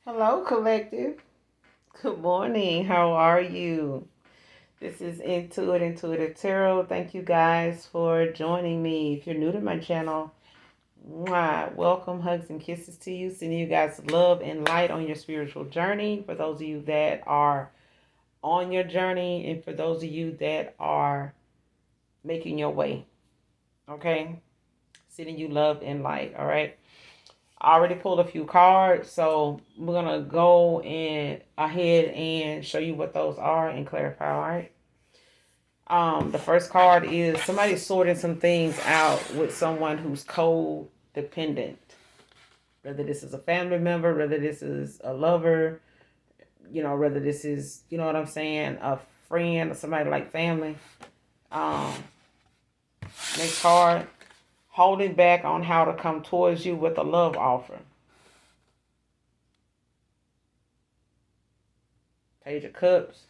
Hello, collective. Good morning. How are you? This is Intuitive Tarot. Thank you guys for joining me. If you're new to my channel, welcome, hugs, and kisses to you. Sending you guys love and light on your spiritual journey. For those of you that are on your journey, and for those of you that are making your way, okay? Sending you love and light, all right? I already pulled a few cards, so we're gonna go and ahead and show you what those are and clarify. All right. The first card is somebody sorting some things out with someone who's codependent. Whether this is a family member, whether this is a lover, whether this is, you know what I'm saying, a friend or somebody like family. Um, Next card, holding back on how to come towards you with a love offer. Page of Cups.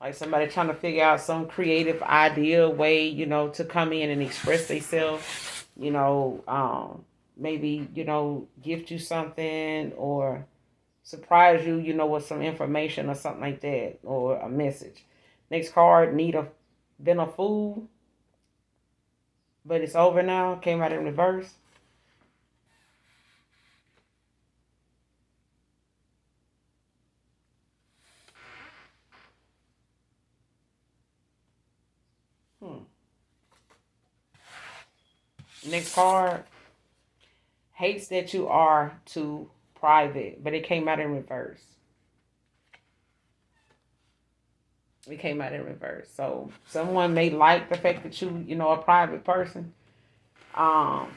Like somebody trying to figure out some creative idea way, to come in and express themselves, maybe, gift you something or surprise you, with some information or something like that or a message. Next card, been a fool, but it's over now. Came out in reverse. Next card, hates that you are too private, but it came out in reverse. It came out in reverse. So someone may like the fact that you a private person. Um,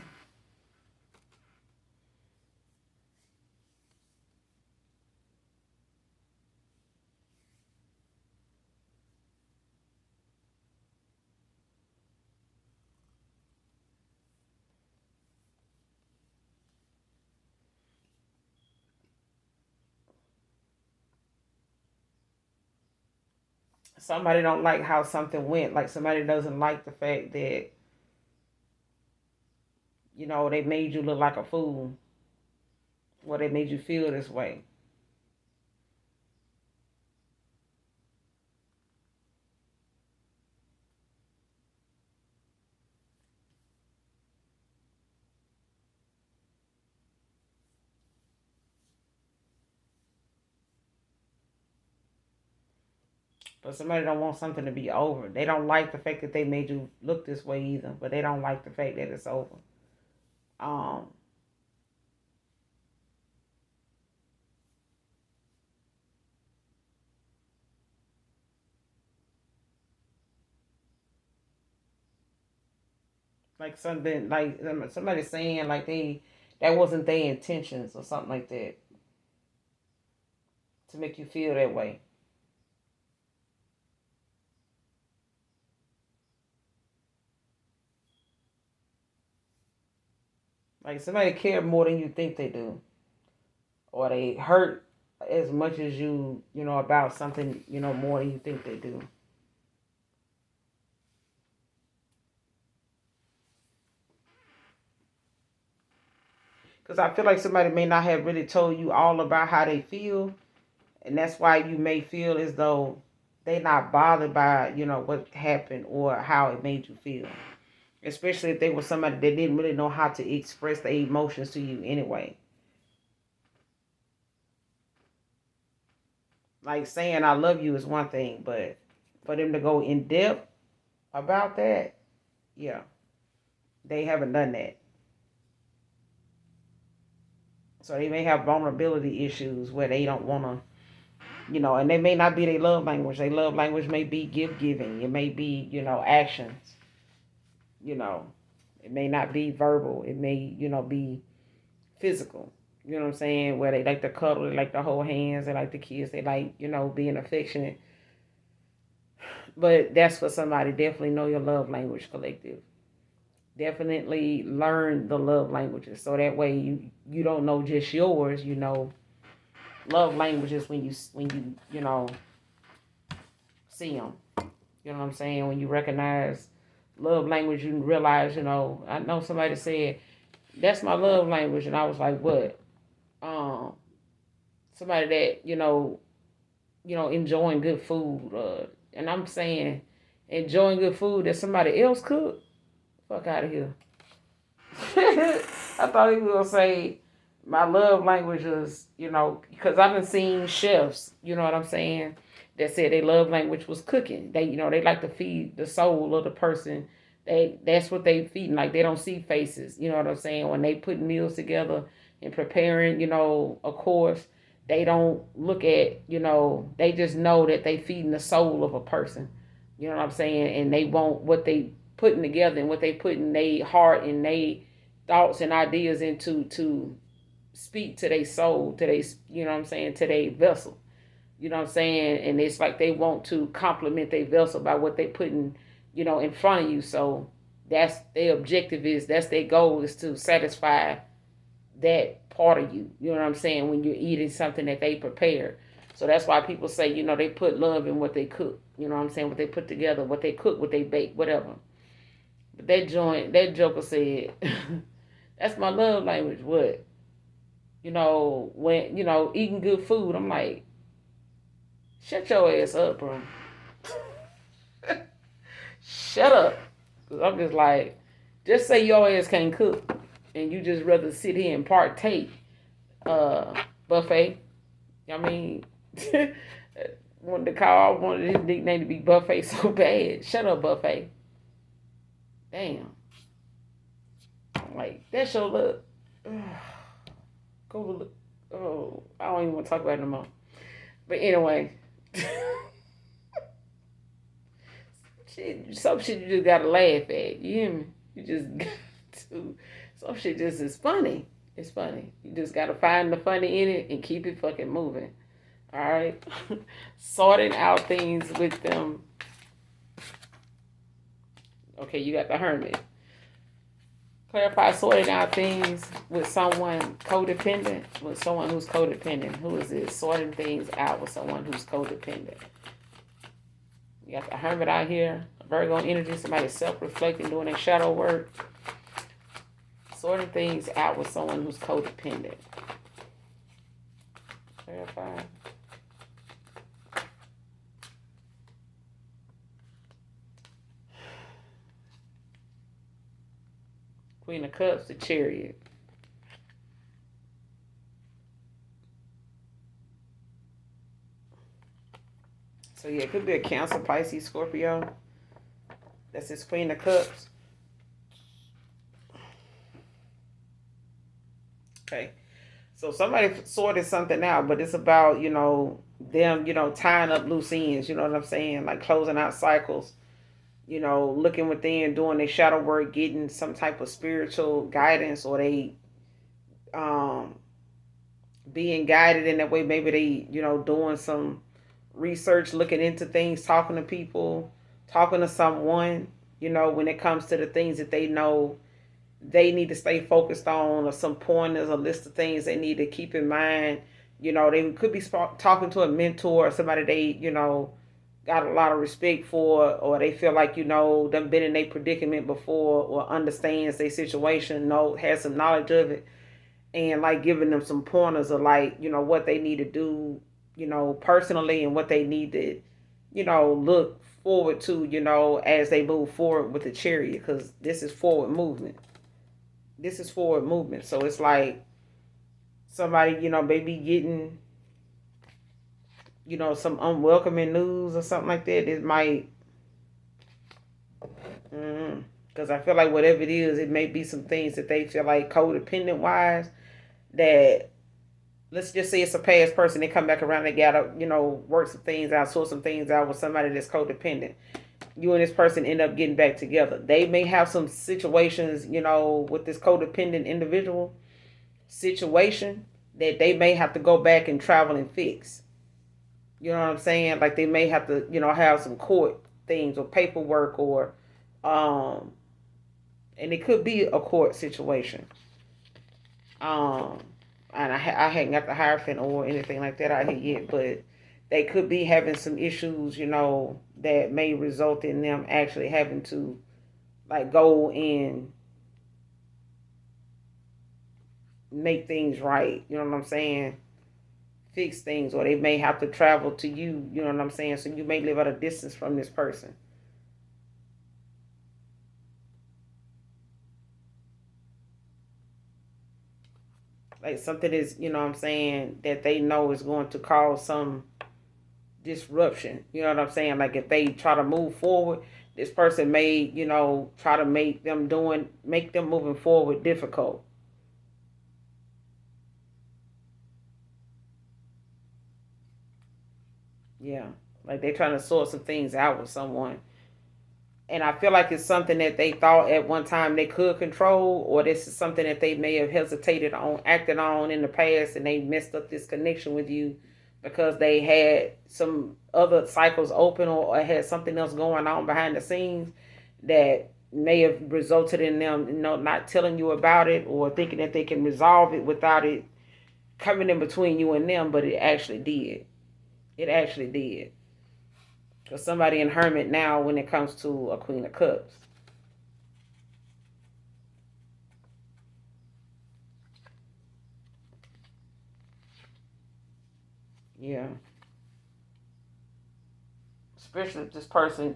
Somebody don't like how something went. Like somebody doesn't like the fact that, they made you look like a fool. Or they made you feel this way. But somebody don't want something to be over. They don't like the fact that they made you look this way either. But they don't like the fact that it's over. Um, like something like somebody saying like that wasn't their intentions or something like that to make you feel that way. Like somebody care more than you think they do, or they hurt as much as about something more than you think they do. Because I feel like somebody may not have really told you all about how they feel, and that's why you may feel as though they're not bothered by what happened or how it made you feel. Especially if they were somebody that didn't really know how to express their emotions to you anyway. Like saying I love you is one thing, but for them to go in depth about that, yeah, they haven't done that. So they may have vulnerability issues where they don't want to, and they may not be their love language. Their love language may be gift giving. It may be, actions. You know, it may not be verbal. It may, be physical. You know what I'm saying? Where they like to cuddle, they like to hold hands, they like to kiss, they like, being affectionate. But that's for somebody. Definitely know your love language, collective. Definitely learn the love languages. So that way you don't know just yours, love languages when you see them. You know what I'm saying? When you recognize love language, you realize, I know somebody said, that's my love language. And I was like, what? Um, somebody that, enjoying good food. And I'm saying enjoying good food that somebody else cooked. Fuck out of here. I thought he was gonna say my love language is, because I've been seeing chefs, you know what I'm saying, that said their love language was cooking. They like to feed the soul of the person. That's what they feeding. Like they don't see faces, you know what I'm saying? When they put meals together and preparing, a course, they don't look at, they just know that they feeding the soul of a person. You know what I'm saying? And they want what they putting together and what they put in their heart and they thoughts and ideas into to speak to their soul, to their, to their vessel. You know what I'm saying? And it's like they want to compliment their vessel by what they putting, in front of you. So that's their objective that's their goal is to satisfy that part of you. You know what I'm saying? When you're eating something that they prepared. So that's why people say, they put love in what they cook. You know what I'm saying? What they put together, what they cook, what they bake, whatever. But that joker said, that's my love language. What? When, eating good food, I'm like, shut your ass up, bro. Shut up. Cause I'm just like, just say your ass can't cook and you just rather sit here and partake. Buffet. I mean, wanted to call, I wanted his nickname to be Buffet so bad. Shut up, Buffet. Damn. I'm like, that's your look. Go look. Oh, I don't even want to talk about it no more. But anyway, some shit you just gotta laugh at. You hear me? You just got to. Some shit just is funny. It's funny. You just gotta find the funny in it and keep it fucking moving. All right. Sorting out things with them. Okay, you got the hermit. Clarify sorting out things with someone codependent, with someone who's codependent. Who is it? Sorting things out with someone who's codependent. You got the hermit out here, Virgo energy, somebody self-reflecting, doing their shadow work. Sorting things out with someone who's codependent. Clarify. Queen of Cups, the Chariot. So yeah, it could be a Cancer, Pisces, Scorpio. That's his Queen of Cups. Okay. So somebody sorted something out, but it's about, them, tying up loose ends, you know what I'm saying? Like closing out cycles, looking within, doing their shadow work, getting some type of spiritual guidance, or they being guided in that way. Maybe they, doing some research, looking into things, talking to people, talking to someone, when it comes to the things that they know they need to stay focused on, or some pointers, a list of things they need to keep in mind. They could be talking to a mentor or somebody they, got a lot of respect for, or they feel like, them been in a predicament before, or understands their situation, has some knowledge of it, and like giving them some pointers of like, what they need to do, personally, and what they need to, look forward to, as they move forward with the Chariot, because this is forward movement. This is forward movement. So it's like somebody, maybe getting, some unwelcoming news or something like that. It might, because I feel like whatever it is, it may be some things that they feel like codependent wise, that let's just say it's a past person. They come back around, they gotta, work some things out, sort some things out with somebody that's codependent. You and this person end up getting back together. They may have some situations, with this codependent individual situation that they may have to go back and travel and fix. You know what I'm saying? Like they may have to, have some court things or paperwork, or, and it could be a court situation. And I hadn't got the Hierophant or anything like that out here yet, but they could be having some issues, that may result in them actually having to like go and make things right. You know what I'm saying? fix things, or they may have to travel to you, you know what I'm saying? So you may live at a distance from this person. Like something is, you know what I'm saying, that they know is going to cause some disruption. You know what I'm saying? Like if they try to move forward, this person may, try to make them moving forward difficult. Yeah. Like they trying to sort some things out with someone. And I feel like it's something that they thought at one time they could control, or this is something that they may have hesitated on acting on in the past, and they messed up this connection with you because they had some other cycles open, or had something else going on behind the scenes that may have resulted in them, not telling you about it, or thinking that they can resolve it without it coming in between you and them, but it actually did. It actually did. Because somebody in Hermit now, when it comes to a Queen of Cups. Yeah. Especially if this person,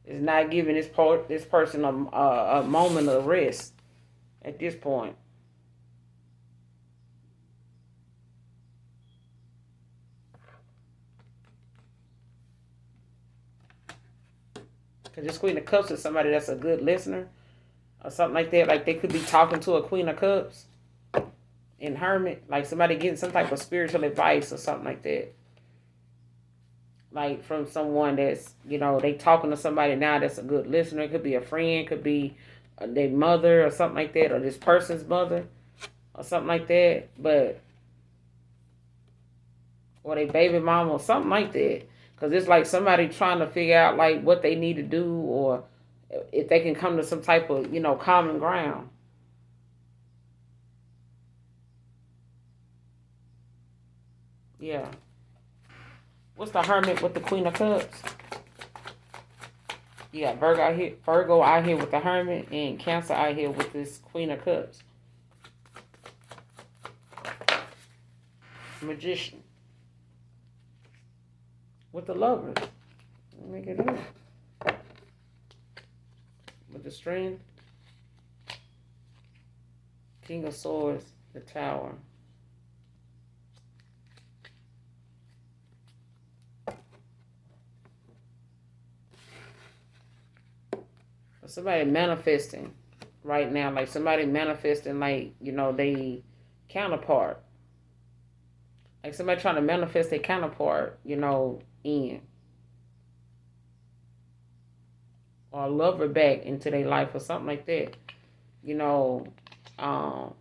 is not giving this person a moment of rest at this point. Because this Queen of Cups is somebody that's a good listener or something like that. Like they could be talking to a Queen of Cups in Hermit. Like somebody getting some type of spiritual advice or something like that. Like from someone that's, they talking to somebody now that's a good listener. It could be a friend, could be their mother or something like that, or this person's mother or something like that. But, or their baby mama or something like that. Because it's like somebody trying to figure out like what they need to do, or if they can come to some type of, common ground. Yeah. What's the Hermit with the Queen of Cups? You got Virgo out here with the Hermit, and Cancer out here with this Queen of Cups. Magician. With the Lovers. Let me get up. With the Strength. King of Swords. The Tower. Somebody manifesting right now, like somebody manifesting, like they counterpart, like somebody trying to manifest their counterpart, in, or a lover back into their life or something like that, um,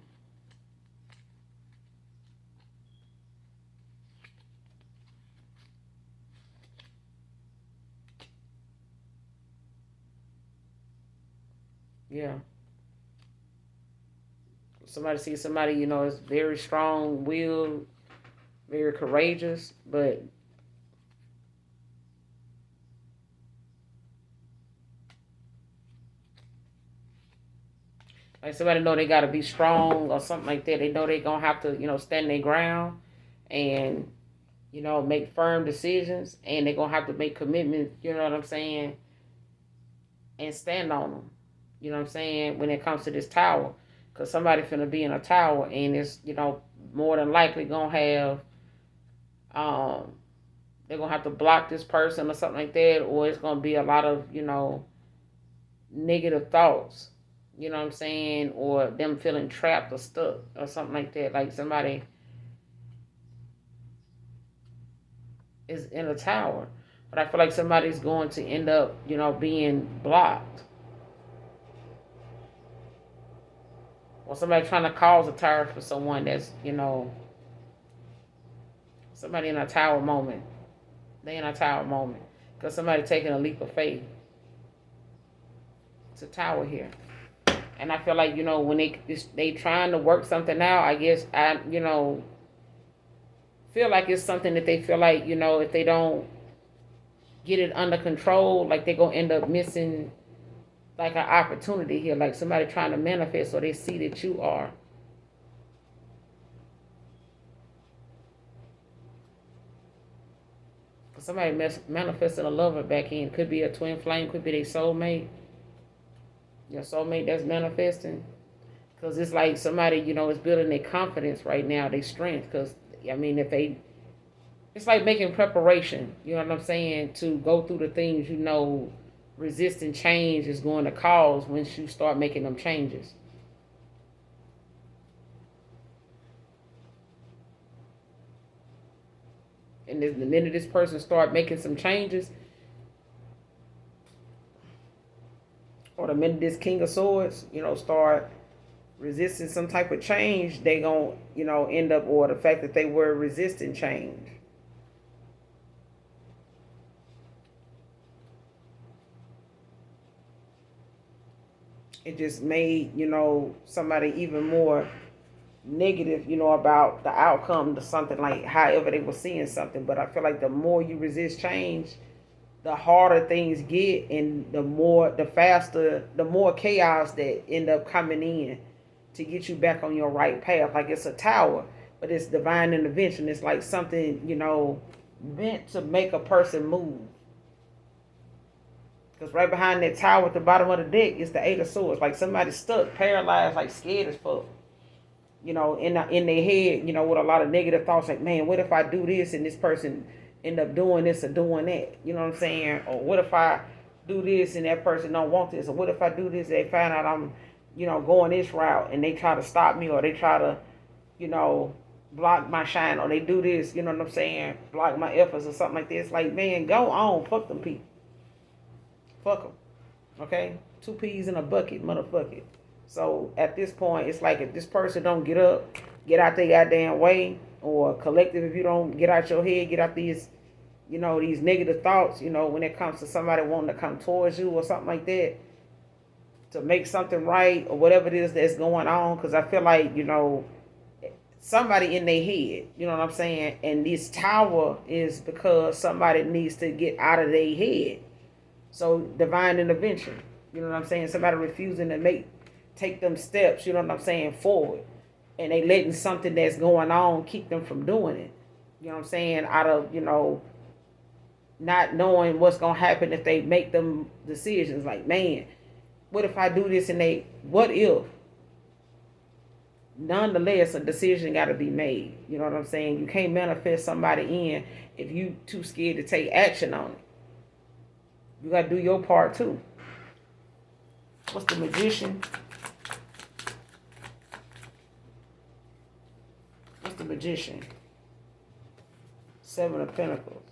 yeah. Somebody sees somebody, is very strong willed, very courageous, but like somebody know they got to be strong or something like that. They know they gonna have to, stand their ground and, make firm decisions, and they gonna have to make commitments. You know what I'm saying? And stand on them. You know what I'm saying? When it comes to this tower, because somebody finna be in a tower, and it's, more than likely gonna have, um, they're gonna have to block this person or something like that, or it's gonna be a lot of, negative thoughts. You know what I'm saying? Or them feeling trapped or stuck or something like that. Like somebody is in a tower. But I feel like somebody's going to end up, being blocked. Or somebody trying to cause a tower for someone that's, somebody in a tower moment. They in a tower moment. Because somebody taking a leap of faith. It's a tower here. And I feel like, when they trying to work something out, I guess feel like it's something that they feel like, if they don't get it under control, like they're going to end up missing like an opportunity here, like somebody trying to manifest, so they see that you are. Somebody manifesting a lover back in. Could be a twin flame, could be their soulmate. Your soulmate that's manifesting. Because it's like somebody, is building their confidence right now, their strength. Because, if they, it's like making preparation, you know what I'm saying, to go through the things resisting change is going to cause once you start making them changes. And the minute this person start making some changes, or the minute this King of Swords, start resisting some type of change, they gonna, end up, or the fact that they were resisting change. It just made, somebody even more negative, about the outcome to something, like however they were seeing something. But I feel like the more you resist change, the harder things get, and the faster, the more chaos that end up coming in to get you back on your right path. Like it's a tower, but it's divine intervention. It's like something, meant to make a person move. Because right behind that tower at the bottom of the deck is the Eight of Swords. Like somebody stuck, paralyzed, like scared as fuck. In their head, with a lot of negative thoughts, like, man, what if I do this and this person end up doing this or doing that? You know what I'm saying? Or what if I do this and that person don't want this? Or what if I do this and they find out I'm, going this route and they try to stop me, or they try to, block my shine, or they do this, you know what I'm saying? Block my efforts or something like this. Like, man, go on. Fuck them people. Fuck them. Okay? 2 peas in a bucket, motherfucker. So at this point, it's like if this person don't get up, get out their goddamn way, or collective, if you don't get out your head, get out these, these negative thoughts, when it comes to somebody wanting to come towards you or something like that, to make something right or whatever it is that's going on. Because I feel like, somebody in their head, you know what I'm saying? And this tower is because somebody needs to get out of their head. So divine intervention, you know what I'm saying? Somebody refusing to take them steps, you know what I'm saying, forward. And they letting something that's going on keep them from doing it. You know what I'm saying? Out of, not knowing what's going to happen if they make them decisions. Like, man, what if I do this, and what if? Nonetheless, a decision got to be made. You know what I'm saying? You can't manifest somebody in if you too scared to take action on it. You got to do your part too. What's the Magician? What's the Magician? 7 of Pentacles.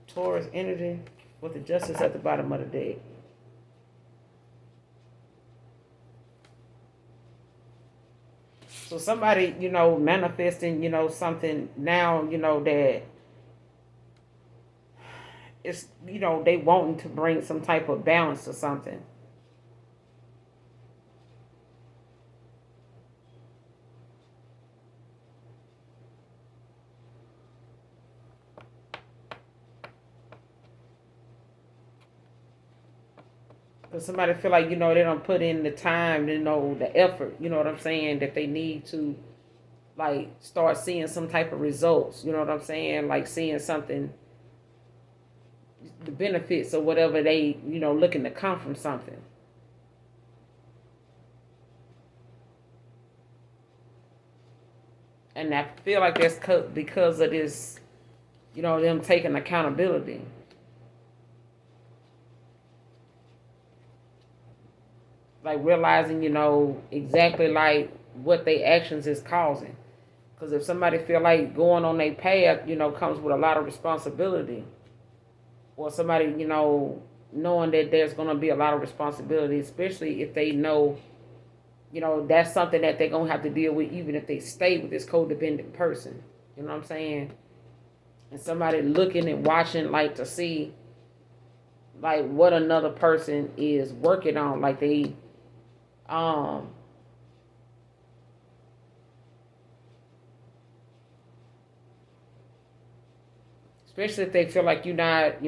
Taurus energy with the Justice at the bottom of the deck. So somebody, manifesting, something now, that it's, they wanting to bring some type of balance to something. Because somebody feel like, they don't put in the time, the effort, you know what I'm saying, that they need to, like, start seeing some type of results, you know what I'm saying, like seeing something, the benefits or whatever they, looking to come from something. And I feel like that's because of this, them taking accountability. Like realizing, exactly like what their actions is causing. Because if somebody feel like going on their path, comes with a lot of responsibility, or somebody, knowing that there's going to be a lot of responsibility, especially if they know, that's something that they're going to have to deal with even if they stay with this codependent person. You know what I'm saying? And somebody looking and watching, like, to see, like, what another person is working on. Like, they, especially if they feel like you're not,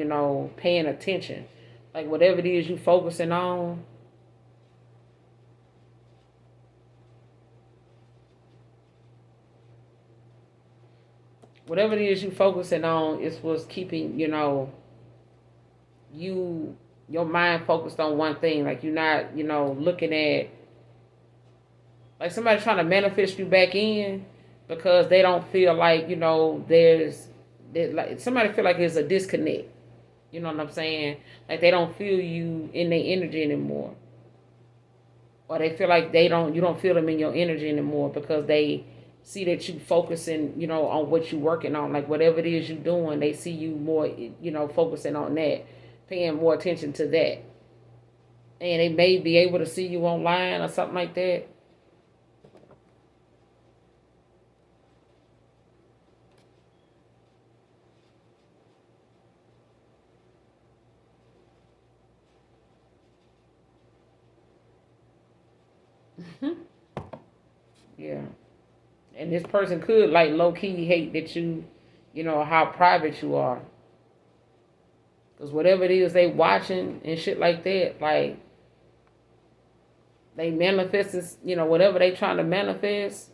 paying attention. Like, whatever it is you focusing on, whatever it is you focusing on is what's keeping, you your mind focused on one thing. Like you're not, looking at like somebody trying to manifest you back in because they don't feel like, like somebody feel like there's a disconnect. You know what I'm saying? Like they don't feel you in their energy anymore. Or they feel like you don't feel them in your energy anymore because they see that you focusing, on what you working on. Like whatever it is you doing, they see you more, focusing on that, paying more attention to that. And they may be able to see you online or something like that. Yeah. And this person could like low key hate that how private you are. Cause whatever it is they watching and shit like that, like they manifest, whatever they trying to manifest.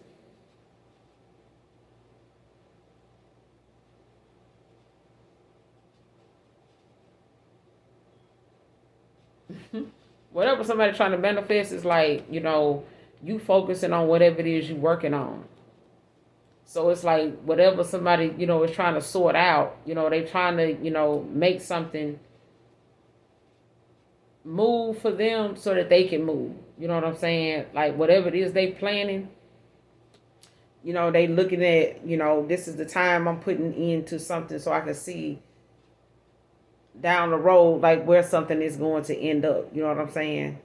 Whatever somebody trying to manifest is like, you focusing on whatever it is you working on. So it's like whatever somebody, is trying to sort out, they trying to, make something move for them so that they can move. You know what I'm saying? Like whatever it is they planning, they looking at, this is the time I'm putting into something so I can see down the road like where something is going to end up. You know what I'm saying?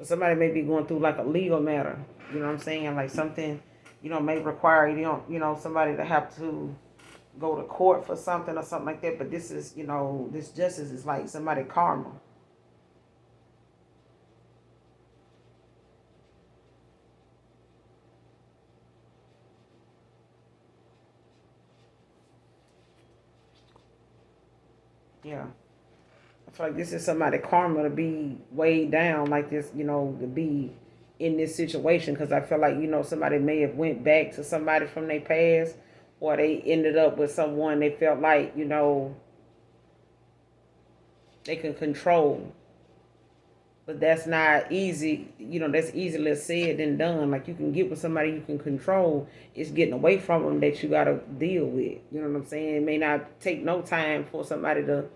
Somebody may be going through like a legal matter. You know what I'm saying? Like something, may require somebody to have to go to court for something or something like that. But this is, this justice is like somebody karma. Yeah. I feel like this is somebody karma to be weighed down like this, to be in this situation. Because I feel like, somebody may have went back to somebody from their past, or they ended up with someone they felt like, they can control. But that's not easy. That's easily said than done. Like you can get with somebody you can control. It's getting away from them that you got to deal with. You know what I'm saying? It may not take no time for somebody to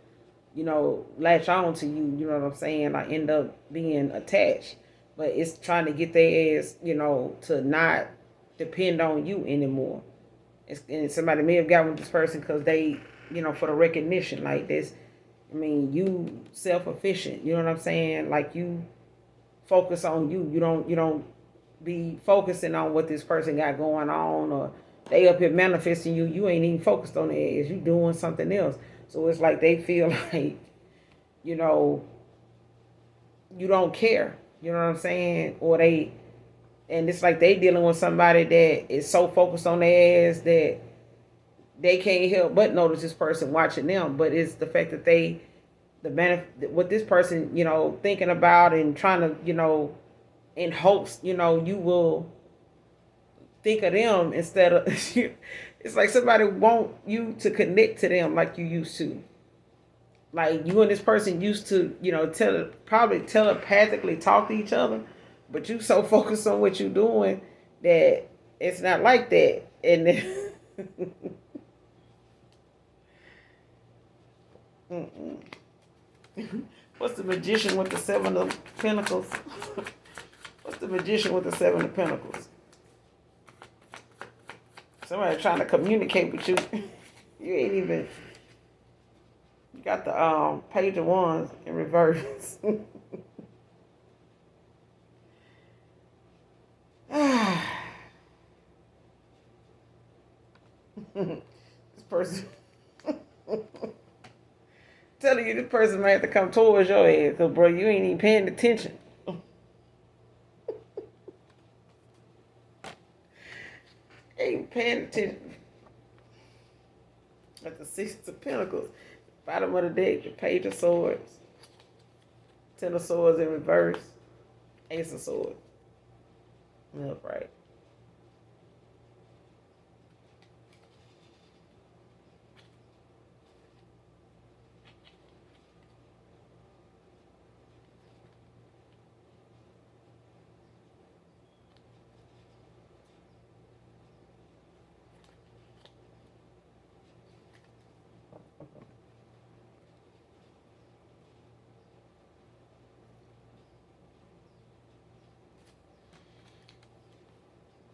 latch on to you, you know what I'm saying, like end up being attached. But it's trying to get their ass, to not depend on you anymore. And somebody may have gotten with this person because they, for the recognition, like this. I mean, you self-efficient, you know what I'm saying? Like you focus on you. You don't be focusing on what this person got going on, or they up here manifesting you. You ain't even focused on it. Is you doing something else? So it's like they feel like, you know, you don't care. You know what I'm saying? And it's like they dealing with somebody that is so focused on their ass that they can't help but notice this person watching them. But it's the fact that what this person, thinking about and trying to, in hopes, you will think of them instead of, it's like somebody want you to connect to them like you used to. Like you and this person used to, probably telepathically talk to each other, but you so focused on what you're doing that it's not like that. And then, what's the magician with the 7 of Pentacles? What's the magician with the 7 of Pentacles? Somebody trying to communicate with you. You ain't even. You got the Page of Wands in reverse. This person telling you this person might have to come towards your head because, bro, you ain't even paying attention. Ain't paying attention. At the Six of Pentacles. Bottom of the deck, the Page of Swords. Ten of Swords in reverse. Ace of Swords. Upright.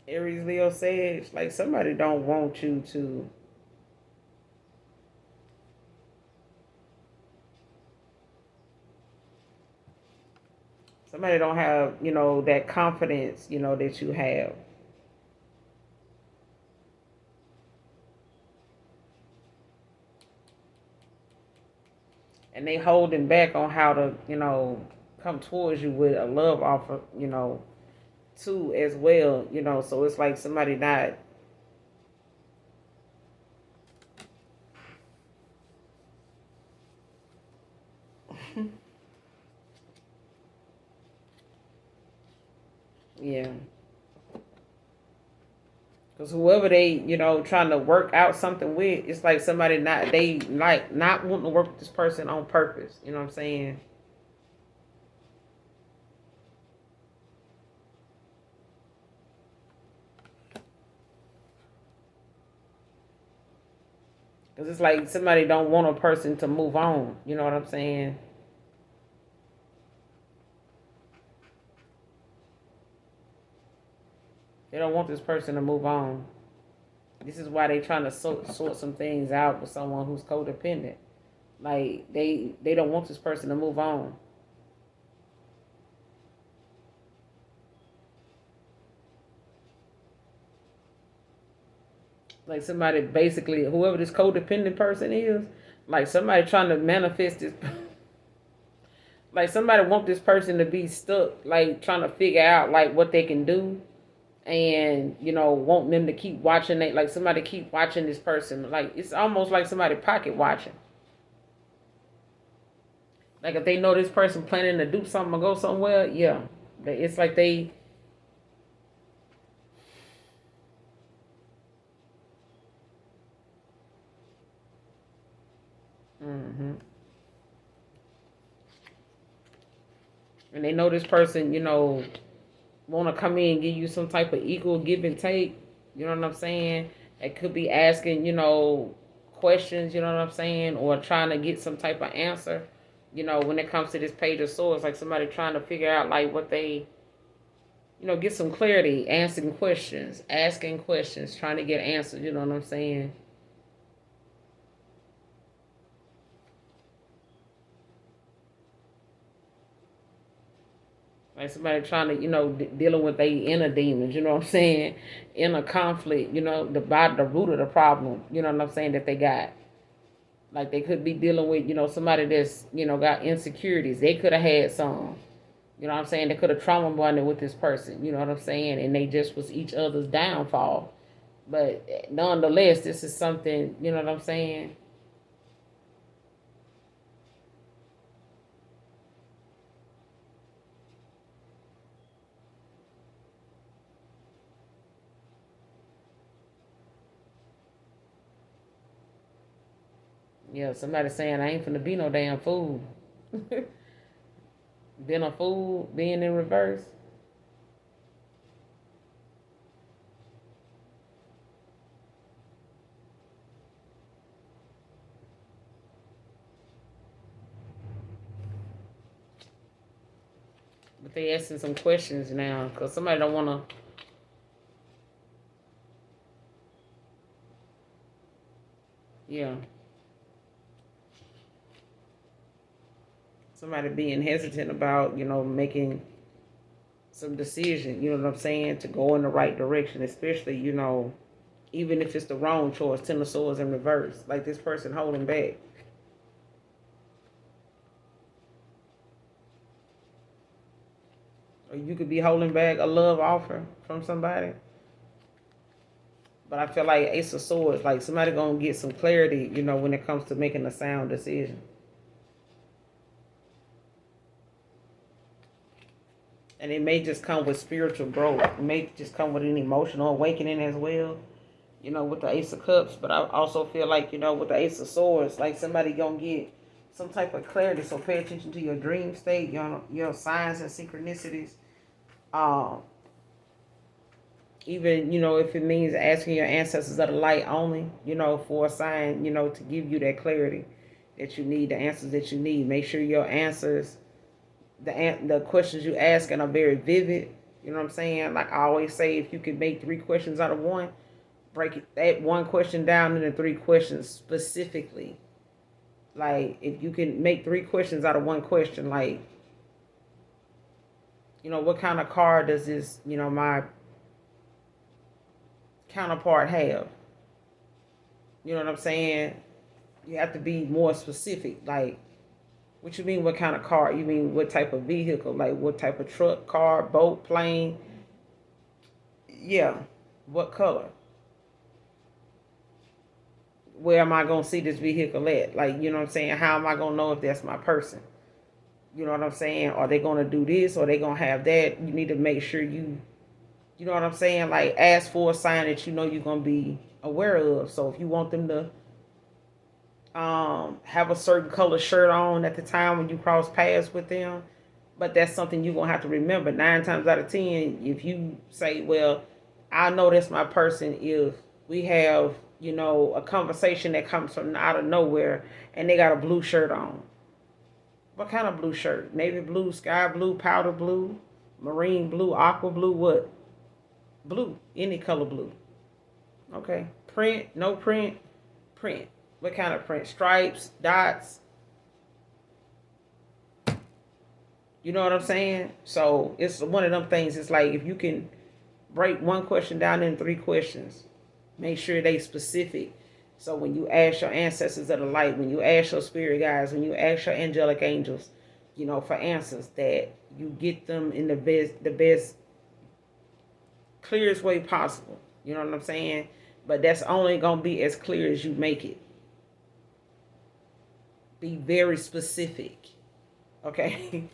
Aries, Leo, Sage. Like somebody don't want you to. Somebody don't have, that confidence, that you have. And they holding back on how to, come towards you with a love offer, too, as well, so it's like somebody not. Yeah. Because whoever they, trying to work out something with, it's like somebody they like not wanting to work with this person on purpose. You know what I'm saying? Because it's like somebody don't want a person to move on. You know what I'm saying? They don't want this person to move on. This is why they trying to sort some things out with someone who's codependent. Like they don't want this person to move on. Like somebody basically, whoever this codependent person is, like somebody trying to manifest this. Like somebody want this person to be stuck, like trying to figure out like what they can do, and want them to keep watching. They like somebody keep watching this person. Like it's almost like somebody pocket watching. Like if they know this person planning to do something or go somewhere, yeah, it's like they. Mm-hmm. And they know this person, want to come in and give you some type of equal give and take. You know what I'm saying? It could be asking, questions. You know what I'm saying, or trying to get some type of answer. When it comes to this Page of Swords, like somebody trying to figure out like what they, get some clarity, asking questions, trying to get answers. You know what I'm saying? Like somebody trying to, dealing with they inner demons, you know what I'm saying? Inner conflict, the root of the problem, you know what I'm saying, that they got. Like they could be dealing with, somebody that's, got insecurities. They could have had some, you know what I'm saying? They could have trauma bonded with this person, you know what I'm saying? And they just was each other's downfall. But nonetheless, this is something, you know what I'm saying? Yeah, somebody saying I ain't finna be no damn fool. Being a fool, being in reverse. But they asking some questions now because somebody don't want to. Yeah. Somebody being hesitant about, making some decision, you know what I'm saying, to go in the right direction, especially, even if it's the wrong choice, Ten of Swords in reverse, like this person holding back. Or you could be holding back a love offer from somebody. But I feel like Ace of Swords, like somebody gonna get some clarity, when it comes to making a sound decision. And it may just come with spiritual growth. It may just come with an emotional awakening as well, with the Ace of Cups. But I also feel like, with the Ace of Swords, like somebody gonna get some type of clarity. So pay attention to your dream state, your signs and synchronicities. Um, Even, if it means asking your ancestors of the light only, for a sign, to give you that clarity that you need, the answers that you need. Make sure your answers, the questions you asking are very vivid. You know what I'm saying? Like I always say, if you can make 3 questions out of one, break that one question down into 3 questions specifically. Like if you can make 3 questions out of one question, like, what kind of car does this, my counterpart have? You know what I'm saying? You have to be more specific. Like, what you mean, what kind of car? You mean what type of vehicle? Like, what type of truck, car, boat, plane? Yeah. What color? Where am I going to see this vehicle at? Like, you know what I'm saying? How am I going to know if that's my person? You know what I'm saying? Are they going to do this? Or are they going to have that? You need to make sure you know what I'm saying? Like, ask for a sign that you know you're going to be aware of. So if you want them to have a certain color shirt on at the time when you cross paths with them, but that's something you're gonna have to remember. 9 times out of 10, if you say, well, I know that's my person if we have, a conversation that comes from out of nowhere and they got a blue shirt on. What kind of blue shirt? Navy blue, sky blue, powder blue, marine blue, aqua blue, what? Blue, any color blue. Okay. Print, no print, print. What kind of print? Stripes, dots. You know what I'm saying? So it's one of them things. It's like if you can break one question down into 3 questions, make sure they specific. So when you ask your ancestors of the light, when you ask your spirit guides, when you ask your angelic angels, for answers, that you get them in the best, clearest way possible. You know what I'm saying? But that's only gonna be as clear as you make it. Be very specific. Okay?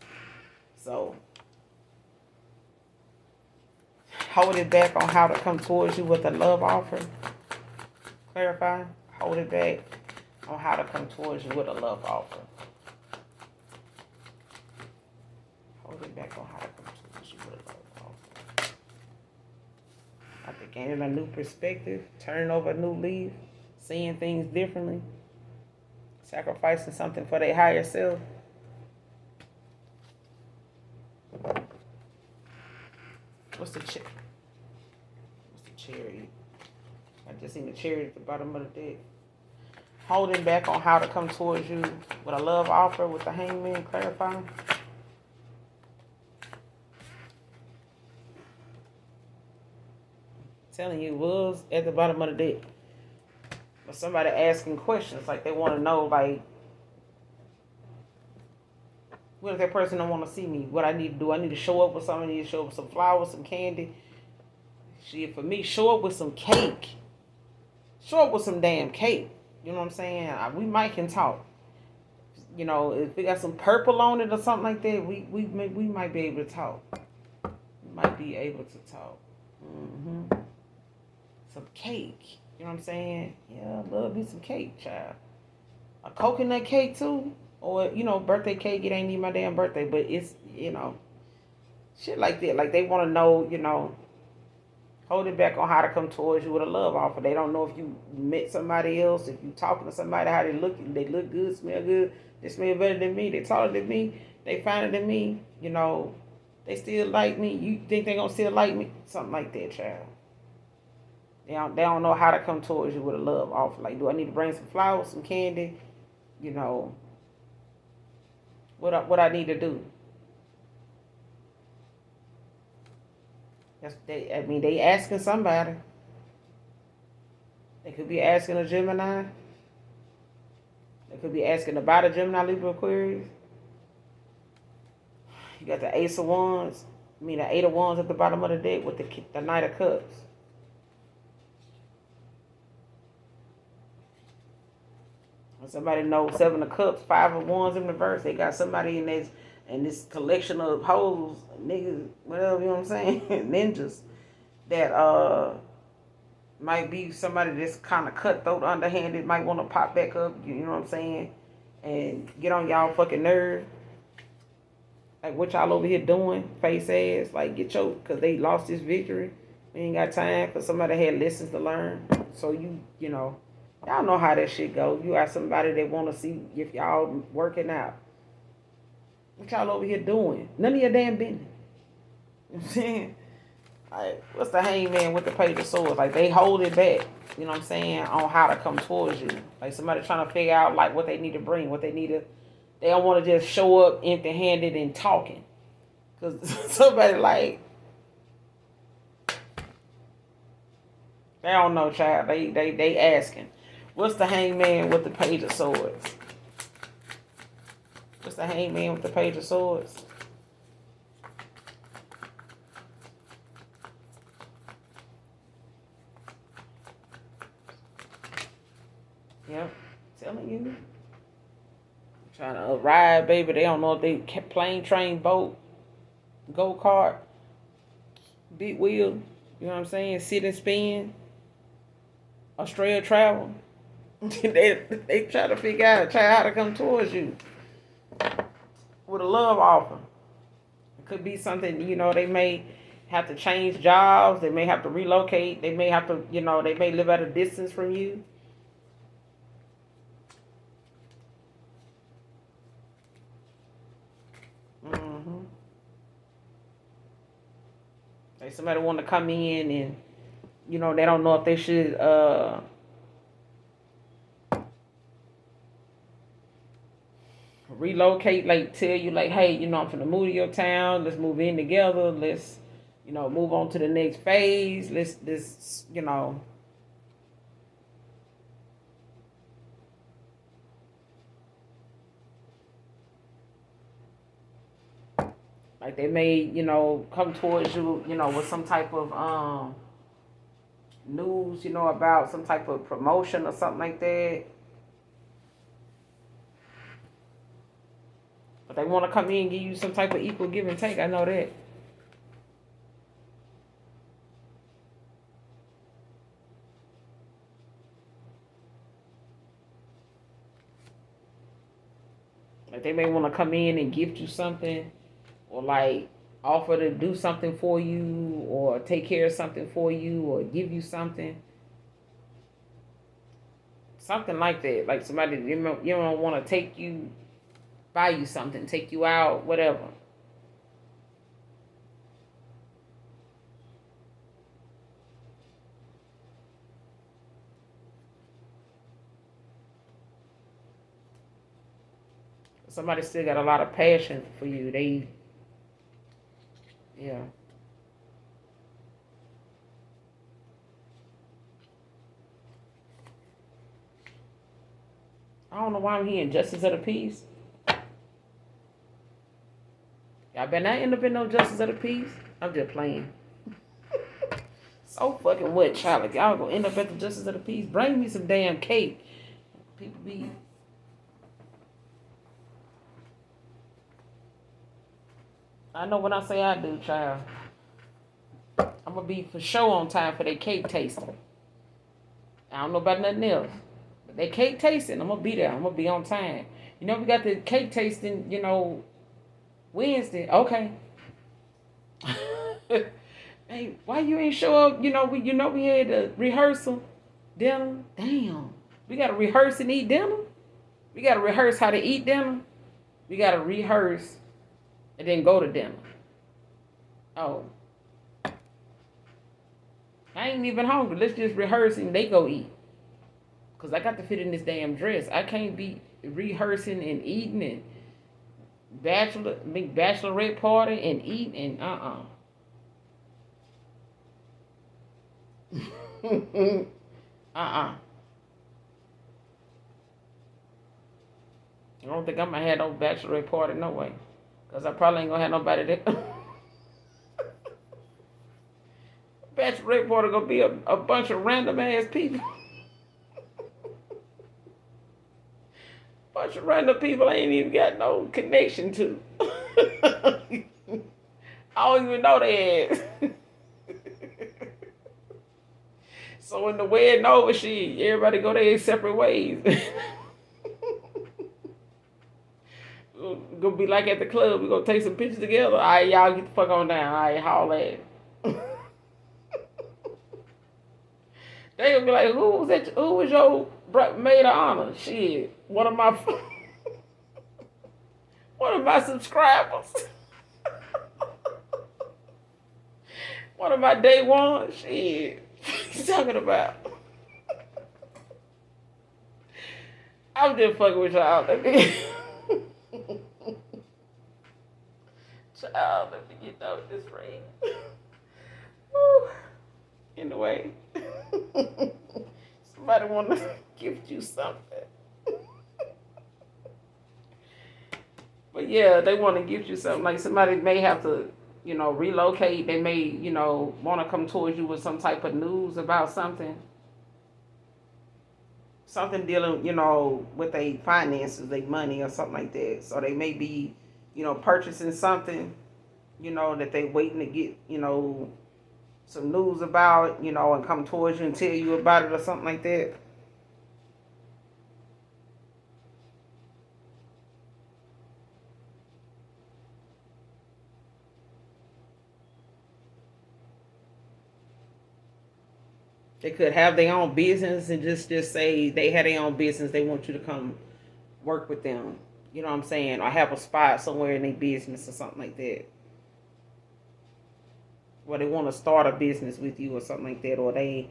So, hold it back on how to come towards you with a love offer. Clarify. Hold it back on how to come towards you with a love offer. Hold it back on how to come towards you with a love offer. After gaining a new perspective, turning over a new leaf, seeing things differently, sacrificing something for their higher self. What's the chariot? I just seen the chariot at the bottom of the deck. Holding back on how to come towards you with a love offer with the hangman. Clarifying. Telling you was at the bottom of the deck. But somebody asking questions, like they want to know, like, what if that person don't want to see me? What I need to do? I need to show up with something. I need to show up with some flowers, some candy. Shit, for me, show up with some cake. Show up with some damn cake. You know what I'm saying? We might can talk. If we got some purple on it or something like that, we might be able to talk. We might be able to talk. Some cake. You know what I'm saying? Yeah, I love me some cake, child. A coconut cake too. Or, birthday cake. It ain't even my damn birthday, but it's, shit like that. Like they want to know, hold it back on how to come towards you with a love offer. They don't know if you met somebody else, if you talking to somebody, how they look good, smell good, they smell better than me, they taller than me, they finer than me, they still like me. You think they gonna still like me? Something like that, child. They don't know how to come towards you with a love offer. Like, do I need to bring some flowers, some candy? What I need to do? They asking somebody. They could be asking a Gemini. They could be asking about a Gemini, Libra, Aquarius. You got the Ace of Wands. The 8 of Wands at the bottom of the deck with the Knight of Cups. Somebody knows 7 of Cups, 5 of Wands in reverse. They got somebody in this collection of hoes, niggas, whatever, you know what I'm saying, ninjas that might be somebody that's kind of cutthroat, underhanded, might want to pop back up, you know what I'm saying, and get on y'all fucking nerve. Like, what y'all over here doing, face ass? Like, get your, because they lost this victory. We ain't got time for somebody that had lessons to learn. So y'all know how that shit go. You got somebody that want to see if y'all working out. What y'all over here doing? None of your damn business. You know what I'm saying? Like, what's the hangman with the Page of Swords? Like, they hold it back, you know what I'm saying, on how to come towards you. Like, somebody trying to figure out, like, what they need to bring, what they need to, they don't want to just show up empty-handed and talking. Because somebody, like, they don't know, child. They asking. What's the hangman with the Page of Swords? What's the hangman with the Page of Swords? Yep, telling you. Trying to ride, baby. They don't know if they plane, train, boat, go-kart, big wheel. You know what I'm saying? Sit and spin. Australia travel. they try to figure out how to come towards you with a love offer. It could be something, they may have to change jobs. They may have to relocate. They may have to, they may live at a distance from you. Like, somebody want to come in and, they don't know if they should relocate, like, tell you, like, hey, I'm from the move to your town. Let's move in together. Let's, move on to the next phase. Let's, like, they may, come towards you, with some type of news, about some type of promotion or something like that. But they want to come in and give you some type of equal give and take. I know that. Like, they may want to come in and gift you something, or, like, offer to do something for you, or take care of something for you, or give you something. Something like that. Like, somebody, you don't want to take you, buy you something, take you out, whatever. Somebody still got a lot of passion for you. Yeah. I don't know why I'm hearing Justice of the Peace. Y'all better not end up in no Justice of the Peace. I'm just playing. So fucking what, child? Like, y'all gonna end up at the Justice of the Peace? Bring me some damn cake. People be... I know when I say I do, child. I'm gonna be for sure on time for their cake tasting. I don't know about nothing else. But they cake tasting, I'm gonna be there. I'm gonna be on time. We got the cake tasting, Wednesday. Okay. Hey, why you ain't show up? We had a rehearsal dinner. Damn. We gotta rehearse and eat dinner. We gotta rehearse how to eat dinner. We gotta rehearse and then go to dinner. Oh. I ain't even hungry. Let's just rehearse and they go eat. Because I got to fit in this damn dress. I can't be rehearsing and eating and bachelorette party and eat and I don't think I'm going to have no bachelorette party, no way. Because I probably ain't going to have nobody there. Bachelorette party going to be a bunch of random ass people. Bunch of random people I ain't even got no connection to. I don't even know their ass. So when the wedding over, everybody go their separate ways. Gonna be like at the club. We gonna take some pictures together. All right, y'all get the fuck on down. All right, haul at. They gonna be like, who was that? Who was your maid of honor? Shit, one of my subscribers. One of my day one. Shit, what you talking about? I'm just fucking with y'all. Child, let me get out this ring. Anyway, somebody want to gift you something. But yeah, they want to gift you something. Like somebody may have to, relocate. They may, want to come towards you with some type of news about something. Something dealing, with their finances, their money or something like that. So they may be, purchasing something, that they waiting to get, some news about, and come towards you and tell you about it or something like that. They could have their own business and just say they had their own business. They want you to come work with them. You know what I'm saying? Or have a spot somewhere in their business or something like that. Or they want to start a business with you or something like that. Or they,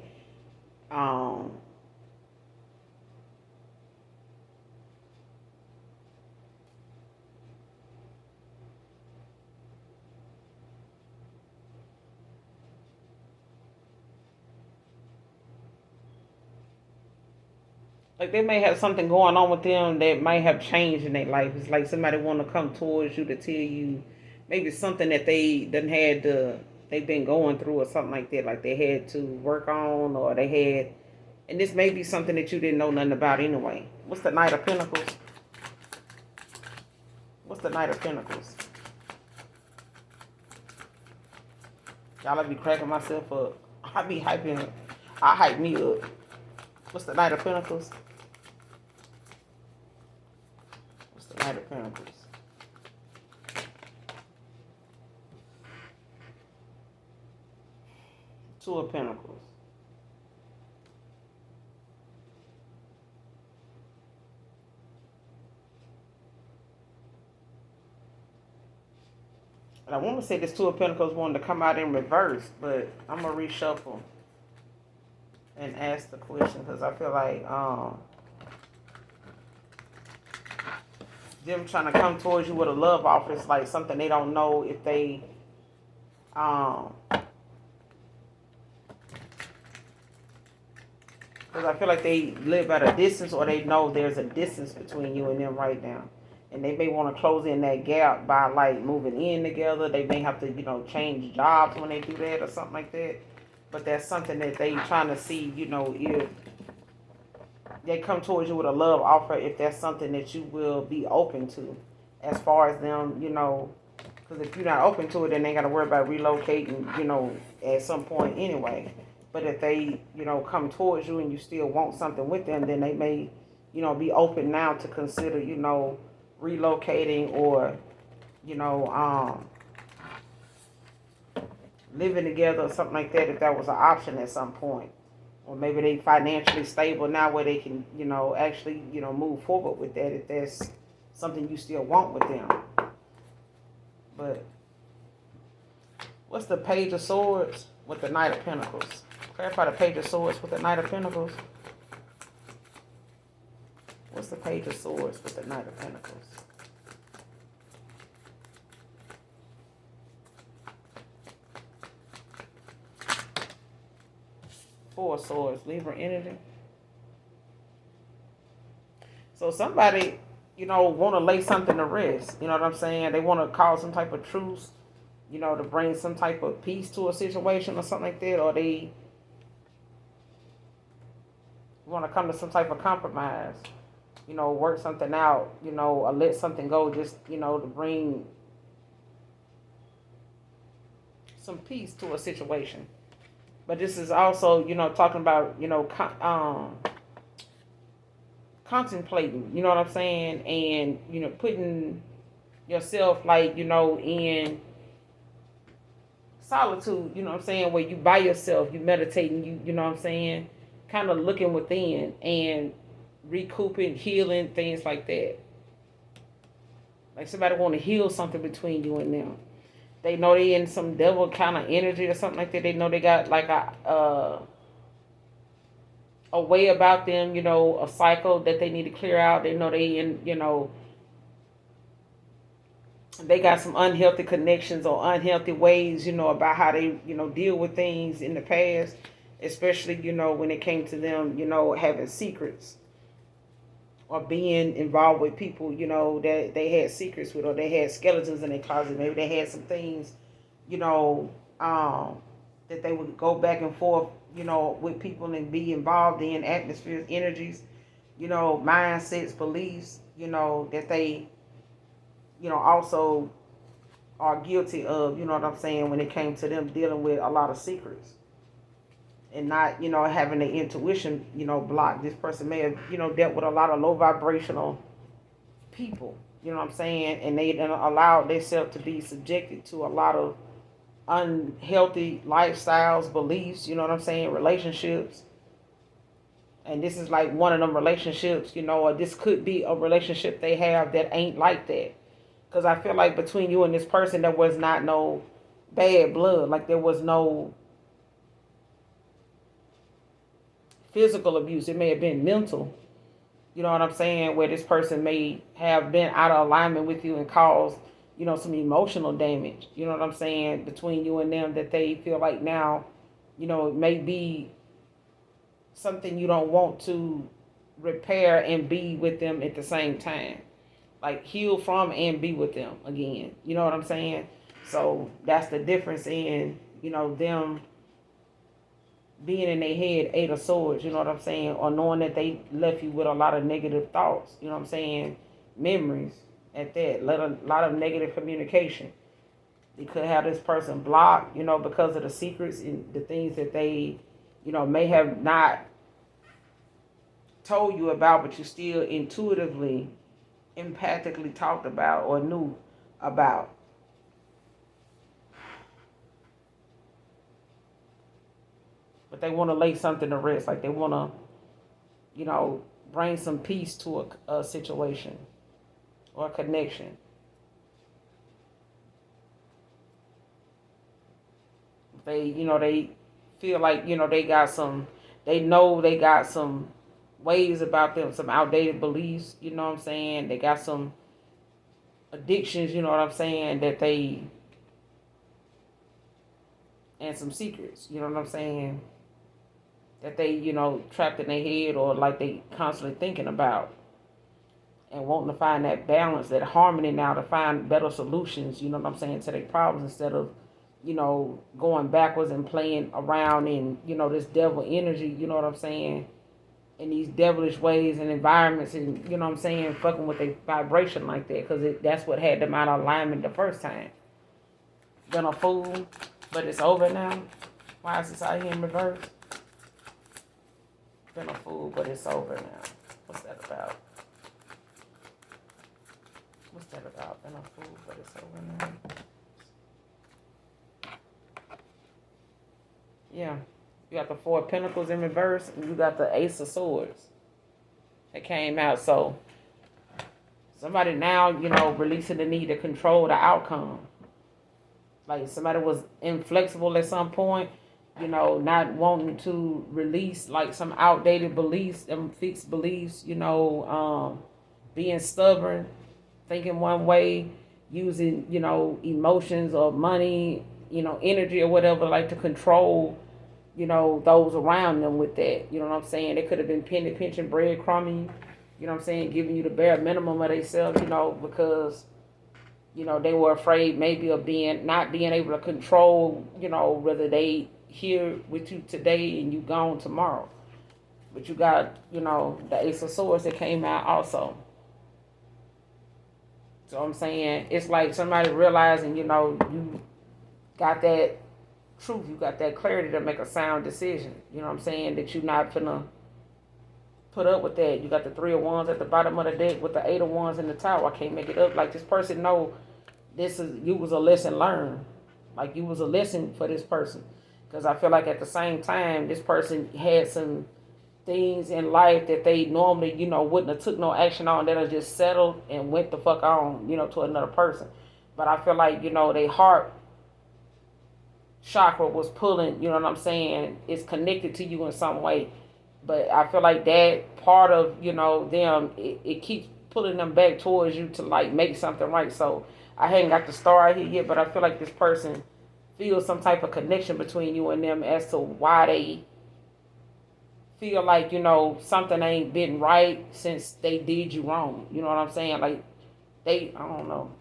like they may have something going on with them that might have changed in their life. It's like somebody want to come towards you to tell you maybe something that they've been going through or something like that. Like they had to work on, or they had, and this may be something that you didn't know nothing about anyway. What's the Knight of Pentacles? What's the Knight of Pentacles? Y'all, I be cracking myself up. I be hyping. I hype me up. What's the Knight of Pentacles? What's the Knight of Pentacles? Two of Pentacles. And I want to say this Two of Pentacles wanted to come out in reverse, but I'm going to reshuffle and ask the question because I feel like them trying to come towards you with a love offer is like something they don't know if they because I feel like they live at a distance, or they know there's a distance between you and them right now. And they may want to close in that gap by like moving in together. They may have to, change jobs when they do that or something like that. But that's something that they trying to see, if they come towards you with a love offer, if that's something that you will be open to. As far as them, because if you're not open to it, then they got to worry about relocating, at some point anyway. But if they, come towards you and you still want something with them, then they may, be open now to consider, relocating or, living together or something like that if that was an option at some point. Or maybe they financially stable now where they can, actually, move forward with that if that's something you still want with them. But what's the Page of Swords with the Knight of Pentacles? Clarify the Page of Swords with the Knight of Pentacles. What's the Page of Swords with the Knight of Pentacles? Four of Swords, Libra energy. So somebody, want to lay something to rest. You know what I'm saying? They want to cause some type of truce, to bring some type of peace to a situation or something like that. Or they want to come to some type of compromise. work something out, or let something go just, to bring some peace to a situation. But this is also, talking about, contemplating, you know what I'm saying? And, putting yourself, like, in solitude, you know what I'm saying? Where you by yourself, you meditating, you know what I'm saying? Kind of looking within and recouping, healing, things like that. Like somebody want to heal something between you and them. They know they in some devil kind of energy or something like that. They know they got like a way about them, a cycle that they need to clear out. They know they in, they got some unhealthy connections or unhealthy ways, about how they, deal with things in the past, especially, when it came to them, having secrets or being involved with people, that they had secrets with, or they had skeletons in their closet. Maybe they had some things, you know, um, that they would go back and forth, with people and be involved in atmospheres, energies, mindsets, beliefs, that they, also are guilty of, you know what I'm saying, when it came to them dealing with a lot of secrets and not, having the intuition, blocked. This person may have, dealt with a lot of low vibrational people, you know what I'm saying, and they allowed themselves to be subjected to a lot of unhealthy lifestyles, beliefs, you know what I'm saying, relationships. And this is like one of them relationships, or this could be a relationship they have that ain't like that. Because I feel like between you and this person, there was not no bad blood. Like there was no physical abuse. It may have been mental. You know what I'm saying? Where this person may have been out of alignment with you and caused, some emotional damage. You know what I'm saying? Between you and them, that they feel like now, it may be something you don't want to repair and be with them at the same time. Like heal from and be with them again. You know what I'm saying? So that's the difference in, them being in their head, 8 of Swords, you know what I'm saying? Or knowing that they left you with a lot of negative thoughts, you know what I'm saying? Memories at that. A lot of negative communication. They could have this person blocked, because of the secrets and the things that they, may have not told you about, but you still intuitively, empathically talked about or knew about. But they want to lay something to rest. Like they want to, bring some peace to a situation or a connection. They feel like, they know they got some ways about them, some outdated beliefs, you know what I'm saying? They got some addictions, you know what I'm saying, and some secrets, you know what I'm saying, that they, trapped in their head or like they constantly thinking about and wanting to find that balance, that harmony now to find better solutions, you know what I'm saying, to their problems instead of, going backwards and playing around in, this devil energy, you know what I'm saying, in these devilish ways and environments and, you know what I'm saying, fucking with their vibration like that because that's what had them out of alignment the first time. Been a fool, but it's over now. Why is this out here in reverse? Been a fool, but it's over now. What's that about? What's that about? Been a fool, but it's over now. Yeah. You got the Four of Pentacles in reverse, and you got the Ace of Swords that came out. So somebody now, releasing the need to control the outcome. Like somebody was inflexible at some point, not wanting to release like some outdated beliefs, them fixed beliefs, being stubborn, thinking one way, using, emotions or money, energy or whatever, like to control, those around them with that. You know what I'm saying? They could have been pinching breadcrumbing, you know what I'm saying, giving you the bare minimum of themselves, because, they were afraid maybe of not being able to control, whether they here with you today and you gone tomorrow. But you got, the Ace of Swords that came out also. So I'm saying it's like somebody realizing, you got that truth, you got that clarity to make a sound decision. You know what I'm saying? That you're not finna put up with that. You got the 3 of Wands at the bottom of the deck with the 8 of Wands in the tower. I can't make it up. Like, this person know you was a lesson learned. Like, you was a lesson for this person. Because I feel like at the same time, this person had some things in life that they normally, wouldn't have took no action on, that are just settled and went the fuck on, to another person. But I feel like, their heart chakra was pulling, you know what I'm saying, it's connected to you in some way. But I feel like that part of, them, it keeps pulling them back towards you to, like, make something right. So I hadn't got the star out here yet, but I feel like this person feels some type of connection between you and them as to why they feel like, something ain't been right since they did you wrong. You know what I'm saying? Like, I don't know.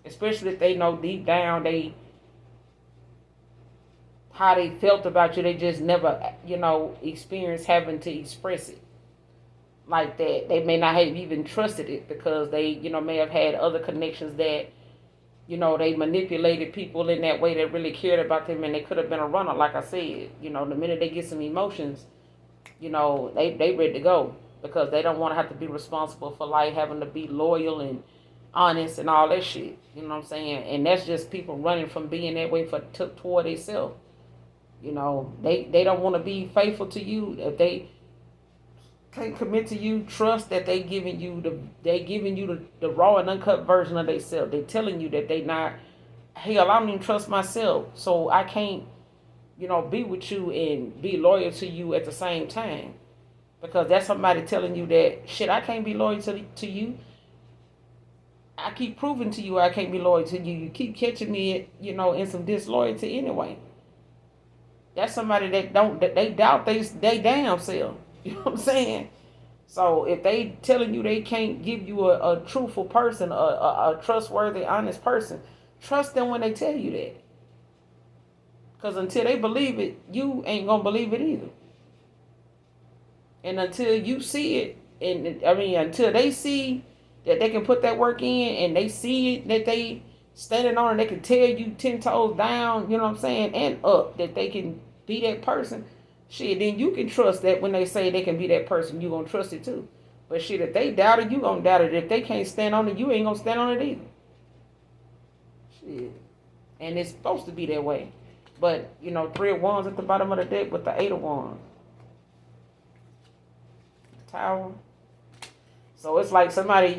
Especially if they know deep down how they felt about you. They just never, experienced having to express it like that. They may not have even trusted it because they, may have had other connections that, they manipulated people in that way that really cared about them, and they could have been a runner, like I said. The minute they get some emotions, they ready to go because they don't want to have to be responsible for, like, having to be loyal and honest and all that shit. You know what I'm saying? And that's just people running from being that way toward themselves. They don't want to be faithful to you. If they can't commit to you, trust that they giving you the raw and uncut version of themselves. They telling you that they not, hell, I don't even trust myself, so I can't, be with you and be loyal to you at the same time. Because that's somebody telling you that, shit, I can't be loyal to you. I keep proving to you I can't be loyal to you. You keep catching me, in some disloyalty anyway. That's somebody that they doubt they damn self. You know what I'm saying? So if they telling you they can't give you a truthful person, a trustworthy, honest person, trust them when they tell you that. Because until they believe it, you ain't going to believe it either. And until you see it, until they see that they can put that work in, and they see it, that they standing on, and they can tell you 10 toes down, you know what I'm saying, and up, that they can be that person, shit, then you can trust that when they say they can be that person, you going to trust it too. But shit, if they doubt it, you going to doubt it. If they can't stand on it, you ain't going to stand on it either. Shit. And it's supposed to be that way. But, 3 of Wands at the bottom of the deck with the 8 of Wands. Tower. So it's like somebody,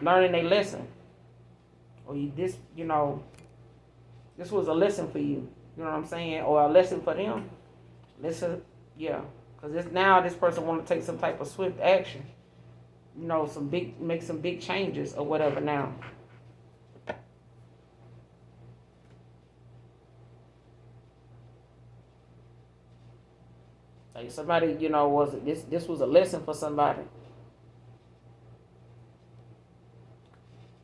learning a lesson. Or this was a lesson for you. You know what I'm saying? Or a lesson for them. Listen, yeah. Because now this person want to take some type of swift action. Make some big changes or whatever now. Like somebody, this was a lesson for somebody.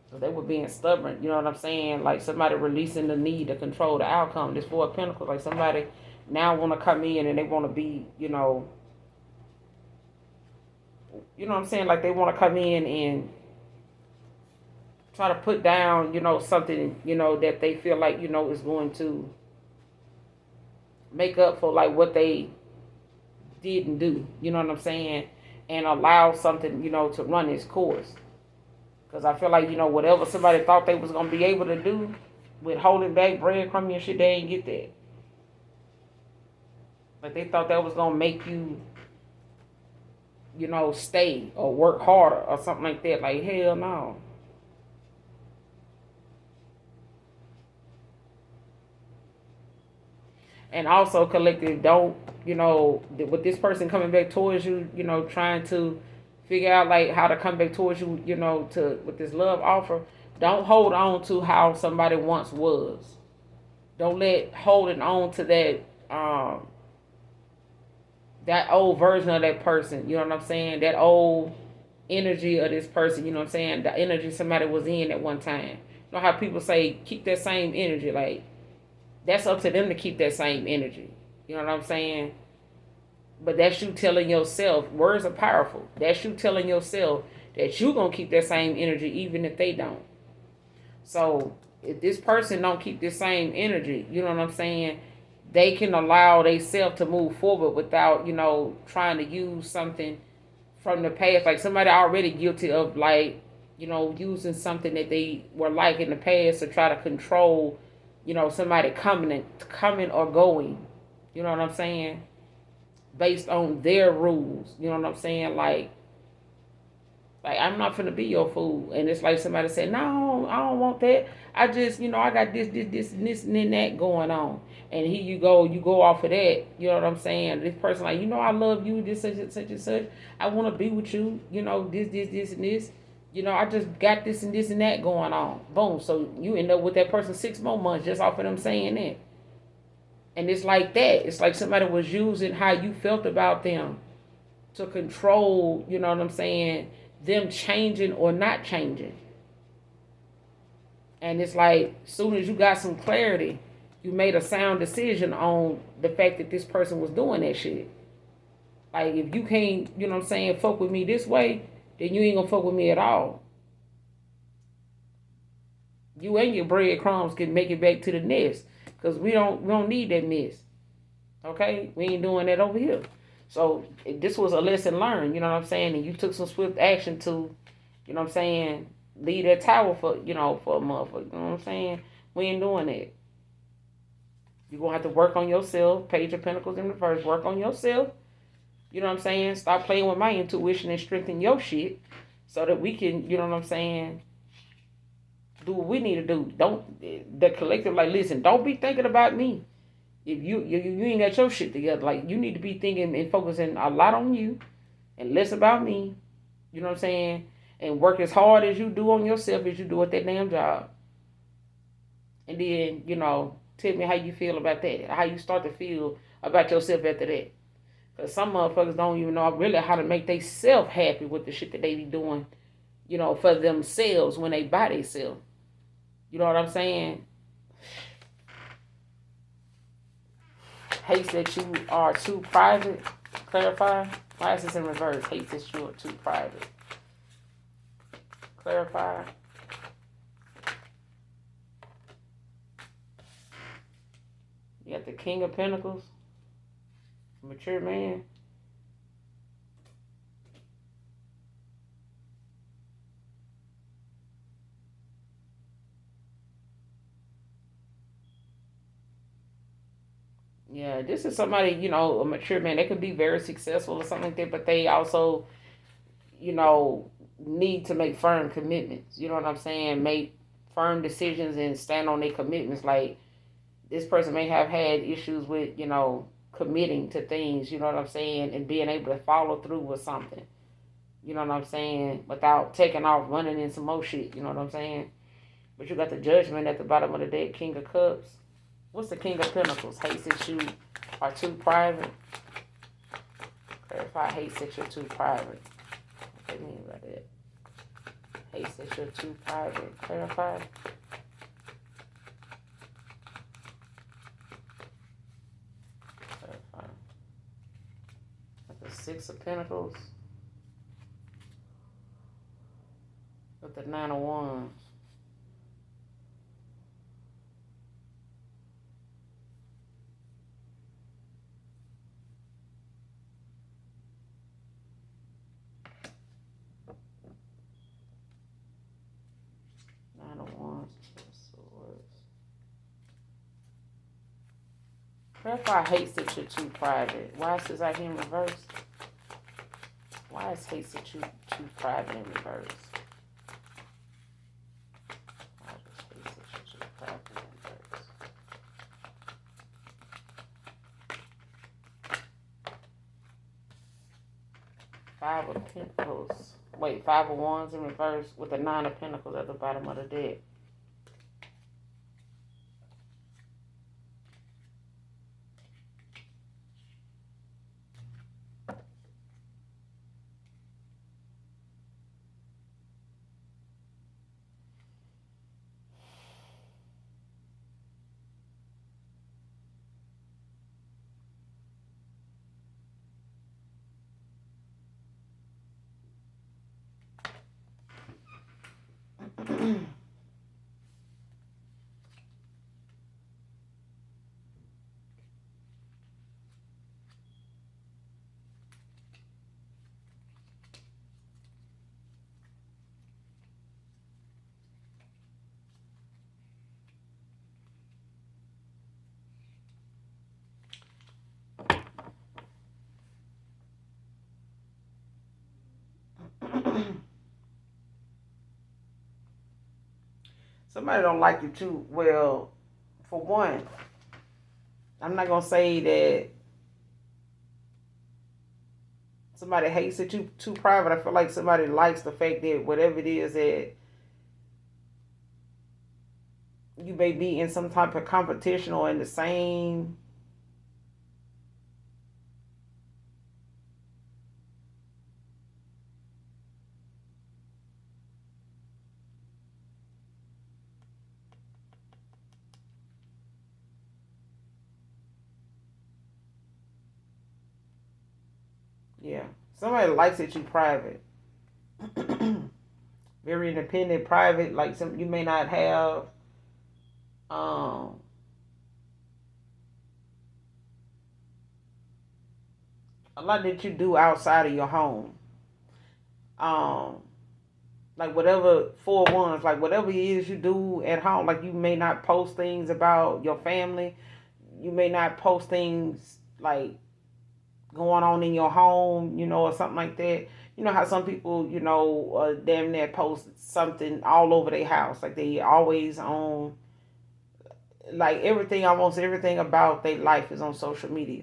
So they were being stubborn, you know what I'm saying? Like somebody releasing the need to control the outcome. This 4 of Pentacles, like somebody now want to come in and they want to be, you know what I'm saying? Like they want to come in and try to put down, something, that they feel like, is going to make up for like what they didn't do, you know what I'm saying? And allow something, to run its course. Because I feel like, whatever somebody thought they was going to be able to do with holding back breadcrumbing and shit, they ain't get that. Like they thought that was going to make you, stay or work harder or something like that. Like, hell no. And also, collective, don't, with this person coming back towards you, trying to figure out like how to come back towards you, with this love offer, don't hold on to how somebody once was. Don't let holding on to that old version of that person, you know what I'm saying? That old energy of this person, you know what I'm saying? The energy somebody was in at one time. You know how people say keep that same energy, like that's up to them to keep that same energy. You know what I'm saying? But that's you telling yourself, words are powerful. That's you telling yourself that you going to keep that same energy even if they don't. So if this person don't keep the same energy, you know what I'm saying? They can allow themselves to move forward without, trying to use something from the past. Like somebody already guilty of like, using something that they were like in the past to try to control, somebody coming or going. You know what I'm saying? Based on their rules. You know what I'm saying? Like I'm not finna be your fool. And it's like somebody said, no, I don't want that. I just, I got this, and that going on. And here you go off of that. You know what I'm saying? This person like, I love you, this, such and such. I want to be with you, this, and this. I just got this and that going on. Boom. So you end up with that person 6 more months just off of them saying that. And it's like that. It's like somebody was using how you felt about them to control, you know what I'm saying, them changing or not changing. And it's like, as soon as you got some clarity, you made a sound decision on the fact that this person was doing that shit. Like, if you can't, you know what I'm saying, fuck with me this way, then you ain't gonna fuck with me at all. You and your breadcrumbs can make it back to the nest. Because we don't need that mess. Okay? We ain't doing that over here. So this was a lesson learned, you know what I'm saying? And you took some swift action to, you know what I'm saying, leave that tower for a motherfucker. You know what I'm saying? We ain't doing that. You're going to have to work on yourself. Page of Pentacles in reverse. Work on yourself. You know what I'm saying? Stop playing with my intuition and strengthen your shit so that we can, you know what I'm saying, do what we need to do. The collective, like, listen, don't be thinking about me. If you ain't got your shit together, like, you need to be thinking and focusing a lot on you and less about me. You know what I'm saying? And work as hard as you do on yourself as you do at that damn job. And then, tell me how you feel about that. How you start to feel about yourself after that. Because some motherfuckers don't even know really how to make themselves happy with the shit that they be doing, for themselves when they buy themselves. You know what I'm saying? Hates that you are too private. Clarify. Why is this in reverse? Hates that you are too private. Clarify. You got the King of Pentacles. Mature man. Yeah, this is somebody, a mature man. They could be very successful or something like that, but they also, need to make firm commitments. You know what I'm saying? Make firm decisions and stand on their commitments. Like, this person may have had issues with, committing to things, you know what I'm saying, and being able to follow through with something. You know what I'm saying? Without taking off running in some more shit, you know what I'm saying? But you got the Judgment at the bottom of the deck, King of Cups. What's the King of Pentacles? Hates that you are too private. Clarify. Hates that you're too private. What do you mean by that? Hates that you're too private. Clarify. Clarify. With the Six of Pentacles. With the Nine of Wands. Nine of Wands. Swords. Clarify. Hates that you're too private. Why is this out here in reverse? Why is hates that you're too private in reverse? Why is hates that you're too private in reverse? Five of Pentacles. Wait, Five of Wands in reverse with the Nine of Pentacles at the bottom of the deck. Somebody don't like you too well. For one, I'm not gonna say that somebody hates it too private. I feel like somebody likes the fact that whatever it is that you may be in some type of competition or in the same. Yeah, somebody likes it too private. Very independent, private. Like some you may not have um a lot that you do outside of your home. Um, like whatever 4 ones, like whatever it is you do at home. Like you may not post things about your family. You may not post things like going on in your home, or something like that. You know how some people, damn near post something all over their house. Like they always on, like everything, almost everything about their life is on social media.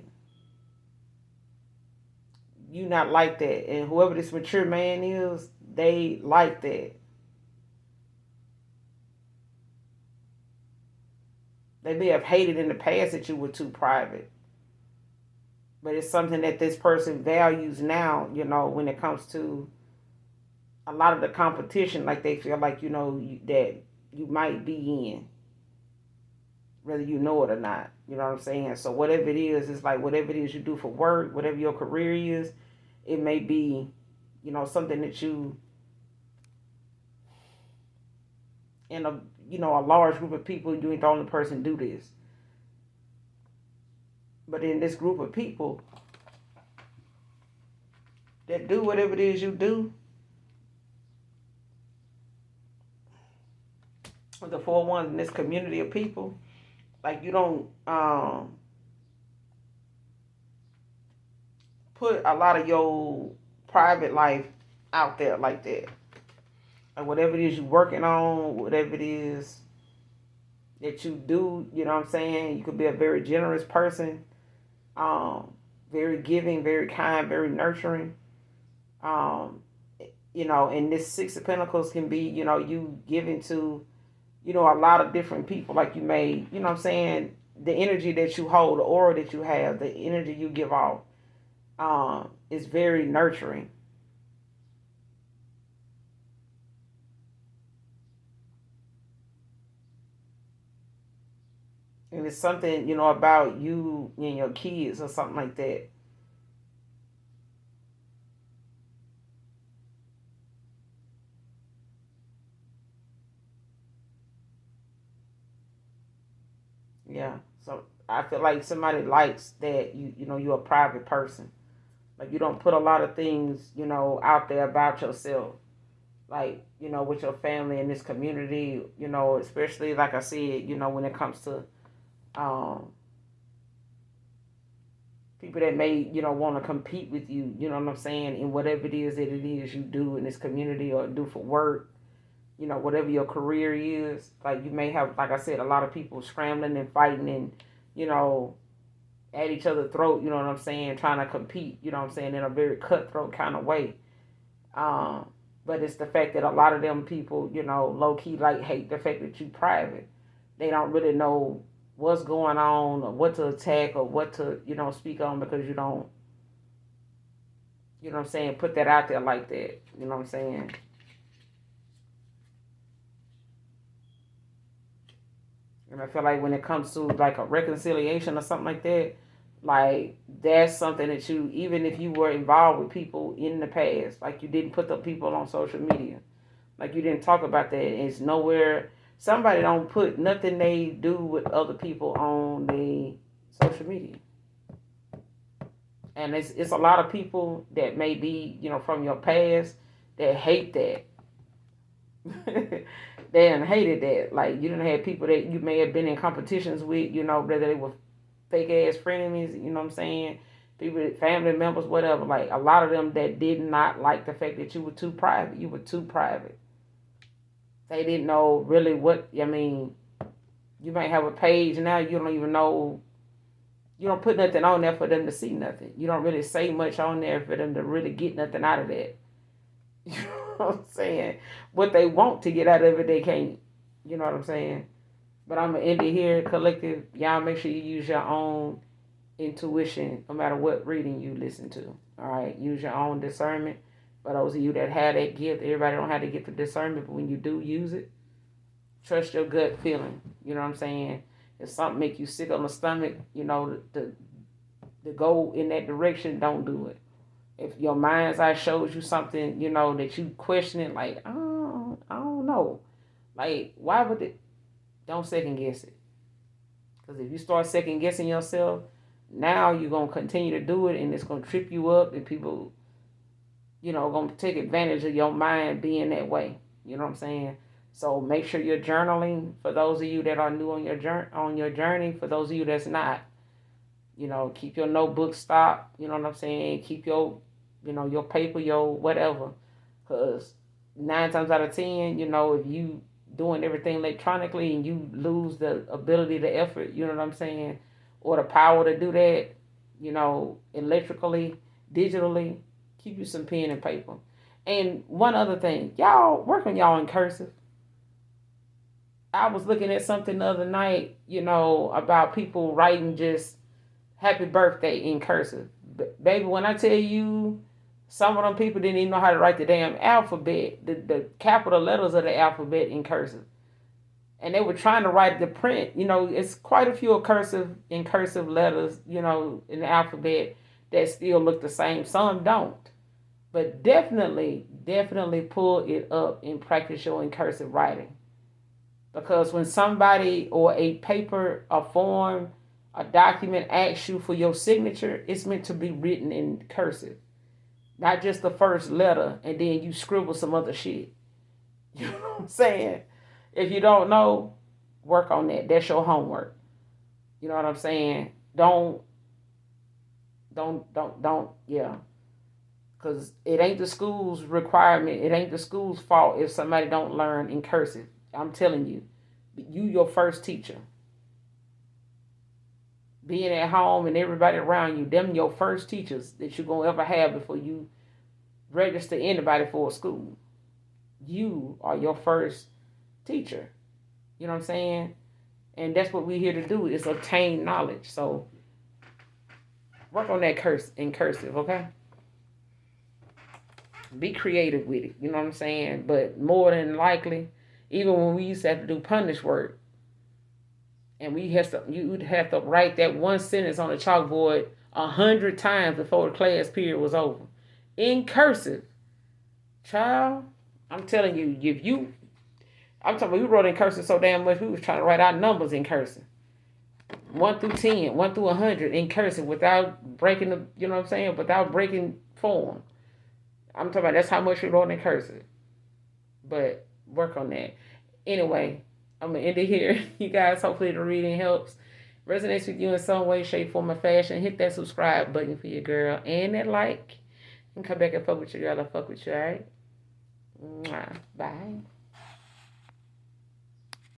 You not like that. And whoever this mature man is, they like that. They may have hated in the past that you were too private. But it's something that this person values now, when it comes to a lot of the competition, like they feel like, that you might be in, whether you know it or not. You know what I'm saying? So whatever it is, it's like whatever it is you do for work, whatever your career is, it may be, something that you in a large group of people, you ain't the only person do this. But in this group of people that do whatever it is you do, the 4 ones in this community of people, like you don't put a lot of your private life out there like that. Like whatever it is you're working on, whatever it is that you do, you know what I'm saying? You could be a very generous person, um, very giving, very kind, very nurturing. Um, and this Six of Pentacles can be, you giving to, a lot of different people. Like you may, you know what I'm saying? The energy that you hold, the aura that you have, the energy you give off, is very nurturing. And it's something, about you and your kids or something like that. Yeah. So I feel like somebody likes that you're a private person. Like you don't put a lot of things, out there about yourself. Like, with your family in this community, especially like I said, when it comes to um people that may, want to compete with you, you know what I'm saying, in whatever it is that it is you do in this community or do for work, whatever your career is. Like you may have, like I said, a lot of people scrambling and fighting and, you know, at each other's throat, you know what I'm saying, trying to compete, you know what I'm saying, in a very cutthroat kind of way. Um, but it's the fact that a lot of them people, low key like hate the fact that you private. They don't really know what's going on or what to attack or what to, speak on because you don't, what I'm saying, put that out there like that. You know what I'm saying? And I feel like when it comes to like a reconciliation or something like that, like that's something that you, even if you were involved with people in the past, like you didn't put the people on social media, like you didn't talk about that. It's nowhere. Somebody don't put nothing they do with other people on the social media, and it's a lot of people that may be from your past that hate that. They done hated that. Like you didn't have people that you may have been in competitions with, whether they were fake ass frenemies, you know what I'm saying? people, family members, whatever, like a lot of them that did not like the fact that you were too private. You were too private. They didn't know really what, I mean, you might have a page now, you don't even know, you don't put nothing on there for them to see nothing. You don't really say much on there for them to really get nothing out of that. You know what I'm saying? What they want to get out of it, they can't. You know what I'm saying? But I'm going to end it here, collective. Y'all make sure you use your own intuition no matter what reading you listen to. All right? Use your own discernment. For those of you that have that gift, everybody don't have to get the discernment, but when you do use it, trust your gut feeling. You know what I'm saying? If something make you sick on the stomach, you know, to go in that direction, don't do it. If your mind's eye shows you something, you know, that you question it, like, oh, I don't know. Like, why would it? Don't second guess it. Because if you start second guessing yourself, now you're going to continue to do it and it's going to trip you up and people, you know, going to take advantage of your mind being that way. You know what I'm saying? So make sure you're journaling for those of you that are new on your journey. For those of you that's not, you know, keep your notebook stocked. You know what I'm saying? Keep your, you know, your paper, your whatever. Because 9 times out of 10, you know, if you doing everything electronically and you lose the ability, the effort, you know what I'm saying, or the power to do that, you know, electrically, digitally, keep you some pen and paper. And one other thing, y'all work on y'all in cursive. I was looking at something the other night, you know, about people writing just happy birthday in cursive. Baby, when I tell you, some of them people didn't even know how to write the damn alphabet, the capital letters of the alphabet in cursive. And they were trying to write the print. You know, it's quite a few cursive letters, you know, in the alphabet that still look the same. Some don't. But definitely pull it up and practice your in cursive writing. Because when somebody or a paper, a form, a document asks you for your signature, it's meant to be written in cursive. Not just the first letter and then you scribble some other shit. You know what I'm saying? If you don't know, work on that. That's your homework. You know what I'm saying? Don't, yeah. Because it ain't the school's requirement. It ain't the school's fault if somebody don't learn in cursive. I'm telling you. You your first teacher. Being at home and everybody around you, them your first teachers that you're going to ever have before you register anybody for a school. You are your first teacher. You know what I'm saying? And that's what we're here to do, is obtain knowledge. So work on that in cursive, okay? Be creative with it. You know what I'm saying? But more than likely, even when we used to have to do punish work, and you'd have to write that one sentence on the chalkboard 100 times before the class period was over. In cursive. Child, I'm telling you, I'm talking about, we wrote in cursive so damn much, we was trying to write our numbers in cursive. 1 through 10, 1 through 100 in cursive without breaking the, you know what I'm saying, without breaking form. I'm talking about that's how much we wrote in cursive. But work on that. Anyway, I'm going to end it here. You guys, hopefully the reading helps. Resonates with you in some way, shape, form, or fashion. Hit that subscribe button for your girl. And that like. And come back and fuck with your girl. I fuck with you, alright? Bye.